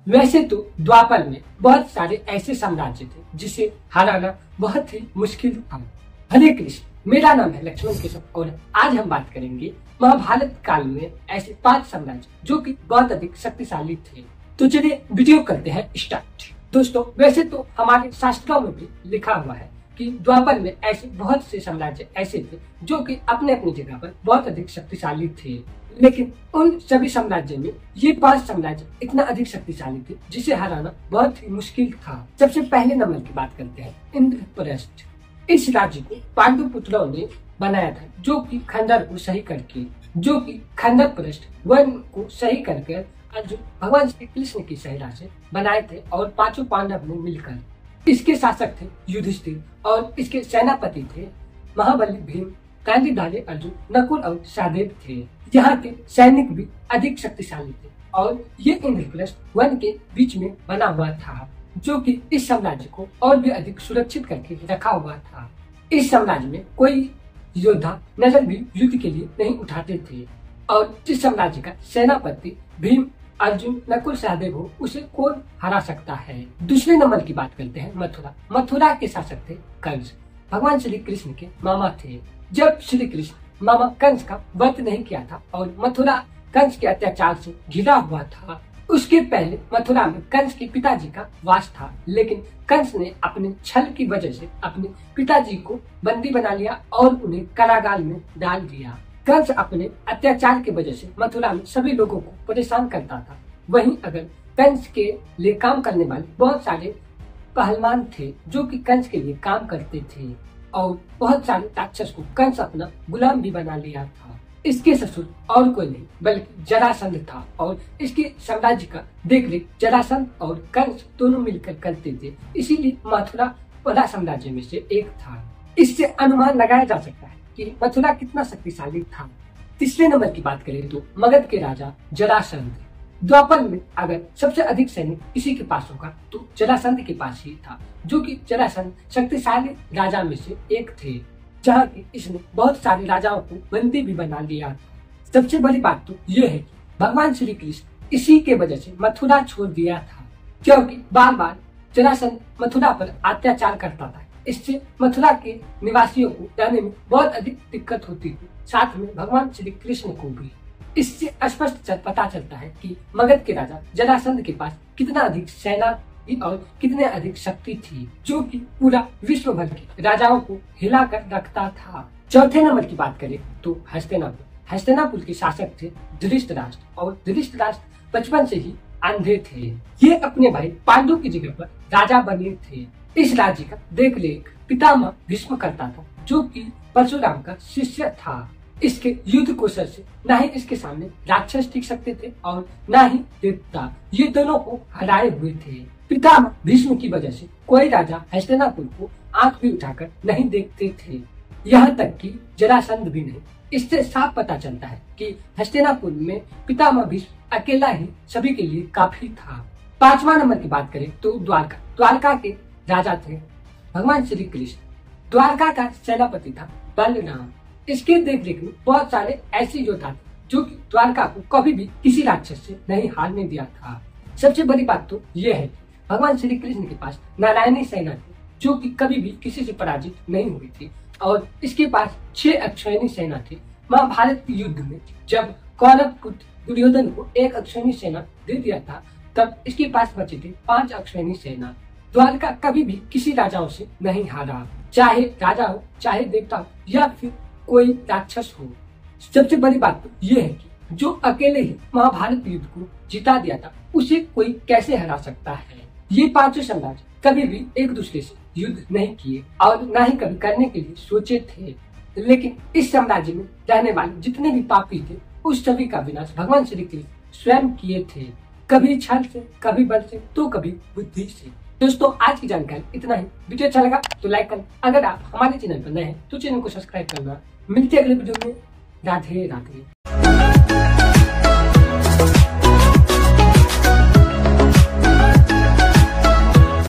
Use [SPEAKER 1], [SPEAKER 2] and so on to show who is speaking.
[SPEAKER 1] वैसे तो द्वापर में बहुत सारे ऐसे साम्राज्य थे जिसे हराना बहुत ही मुश्किल था। हरे कृष्ण, मेरा नाम है लक्ष्मण केशव और आज हम बात करेंगे महाभारत काल में ऐसे 5 साम्राज्य जो कि बहुत अधिक शक्तिशाली थे। तो चलिए वीडियो करते हैं स्टार्ट। दोस्तों, वैसे तो हमारे शास्त्रों में भी लिखा हुआ है कि द्वापर में ऐसे बहुत से साम्राज्य ऐसे थे जो कि अपने अपनी जगह पर बहुत अधिक शक्तिशाली थे, लेकिन उन सभी साम्राज्य में ये 5 साम्राज्य इतना अधिक शक्तिशाली थे जिसे हराना बहुत ही मुश्किल था। सबसे पहले नंबर की बात करते हैं इंद्रप्रस्थ। इस राज्य को पांडु पुत्रों ने बनाया था जो कि खंडर को सही करके, जो कि खंडर प्रस्थ वन को सही करके अर्जुन भगवान श्री कृष्ण की सहायता से बनाए थे और 5 पांडव ने मिलकर। इसके शासक थे युधिष्ठिर और इसके सेनापति थे महाबली भीम, गांधीधारी अर्जुन, नकुल और सहदेव थे। यहाँ के सैनिक भी अधिक शक्तिशाली थे और ये इंद्रप्रस्थ वन के बीच में बना हुआ था जो कि इस साम्राज्य को और भी अधिक सुरक्षित करके रखा हुआ था। इस साम्राज्य में कोई योद्धा नजर भी युद्ध के लिए नहीं उठाते थे और जिस साम्राज्य का सेनापति भीम, अर्जुन, नकुल, सहदेव हो उसे कौन हरा सकता है। दूसरे नंबर की बात करते हैं मथुरा। मथुरा के शासक थे कंस, भगवान श्री कृष्ण के मामा थे। जब श्री कृष्ण मामा कंस का वध नहीं किया था और मथुरा कंस के अत्याचार से घिरा हुआ था, उसके पहले मथुरा में कंस के पिताजी का वास था, लेकिन कंस ने अपने छल की वजह से अपने पिताजी को बंदी बना लिया और उन्हें कारागार में डाल दिया। कंस अपने अत्याचार की वजह से मथुरा में सभी लोगों को परेशान करता था। वहीं अगर कंस के लिए काम करने वाले बहुत सारे पहलवान थे जो कि कंस के लिए काम करते थे और बहुत सारे राक्षस को कंस अपना गुलाम भी बना लिया था। इसके ससुर और कोई नहीं बल्कि जरासंध था और इसके साम्राज्य का देखरेख जरासंध और कंस दोनों मिलकर करते थे, इसीलिए मथुरा बड़ा साम्राज्य में से एक था। इससे अनुमान लगाया जा सकता है कि मथुरा कितना शक्तिशाली था। तीसरे नंबर की बात करें तो मगध के राजा जरासंध। द्वापर में अगर सबसे अधिक सैनिक किसी के पास होगा तो जरासंध के पास ही था, जो कि जरासंध शक्तिशाली राजा में से एक थे, जहाँ की इसने बहुत सारे राजाओं को बंदी भी बना लिया था। सबसे बड़ी बात तो यह है कि भगवान श्री कृष्ण इसी के वजह से मथुरा छोड़ दिया था, क्योंकि बार बार जरासंध मथुरा पर अत्याचार करता था। इससे मथुरा के निवासियों को रहने में बहुत अधिक दिक्कत होती थी, साथ में भगवान श्री कृष्ण को भी। इससे स्पष्ट पता चलता है कि मगध के राजा जरासंध के पास कितना अधिक सेना और कितने अधिक शक्ति थी, जो कि पूरा विश्व भर के राजाओं को हिलाकर रखता था। चौथे नंबर की बात करें तो हस्तिनापुर। हस्तिनापुर के शासक थे धृतराष्ट्र और धृतराष्ट्र बचपन से ही अंधे थे। ये अपने भाई पांडु की जगह पर राजा बने थे। इस राज्य का देखरेख पितामह भीष्म करता था, जो कि परशुराम का शिष्य था। इसके युद्ध कौशल से न ही इसके सामने राक्षस टिक सकते थे और न ही देवता, ये दोनों को हराए हुए थे। पितामह भीष्म की वजह से कोई राजा हस्तिनापुर को आंख भी उठाकर नहीं देखते थे, यहाँ तक कि जरासंध भी नहीं। इससे साफ पता चलता है कि हस्तिनापुर में पितामह भीष्म अकेला ही सभी के लिए काफी था। 5वां नंबर की बात करें तो द्वारका। द्वारका के राजा थे भगवान श्री कृष्ण। द्वारका का सेनापति था बलराम। इसके देखरेख में बहुत सारे ऐसे योद्धा थे जो कि द्वारका को कभी भी किसी राक्षस से नहीं हारने दिया था। सबसे बड़ी बात तो यह है कि भगवान श्री कृष्ण के पास नारायणी सेना थी जो कि कभी भी किसी से पराजित नहीं हुई थी और इसके पास 6 अक्षौहिणी सेना थी। महाभारत के युद्ध में जब कौरव पुत्र दुर्योधन को 1 अक्षौहिणी सेना दे दिया था, तब इसके पास बचे थे 5 अक्षौहिणी सेना। द्वारका कभी भी किसी राजाओं से नहीं हारा, चाहे राजा हो, चाहे देवता हो या फिर कोई राक्षस हो। सबसे बड़ी बात तो ये है कि जो अकेले ही महाभारत युद्ध को जिता दिया था उसे कोई कैसे हरा सकता है। ये 5 साम्राज्य कभी भी एक दूसरे से युद्ध नहीं किए और न ही कभी करने के लिए सोचे थे, लेकिन इस साम्राज्य में रहने वाले जितने भी पापी थे उस सभी का विनाश भगवान श्री कृष्ण स्वयं किए थे, कभी छल से, कभी बल से, तो कभी बुद्धि से। दोस्तों, आज की जानकारी इतना ही। वीडियो अच्छा लगा तो लाइक करना। अगर आप हमारे चैनल पर नए हैं तो चैनल को सब्सक्राइब करना। मिलते हैं अगले वीडियो में। राधे राधे।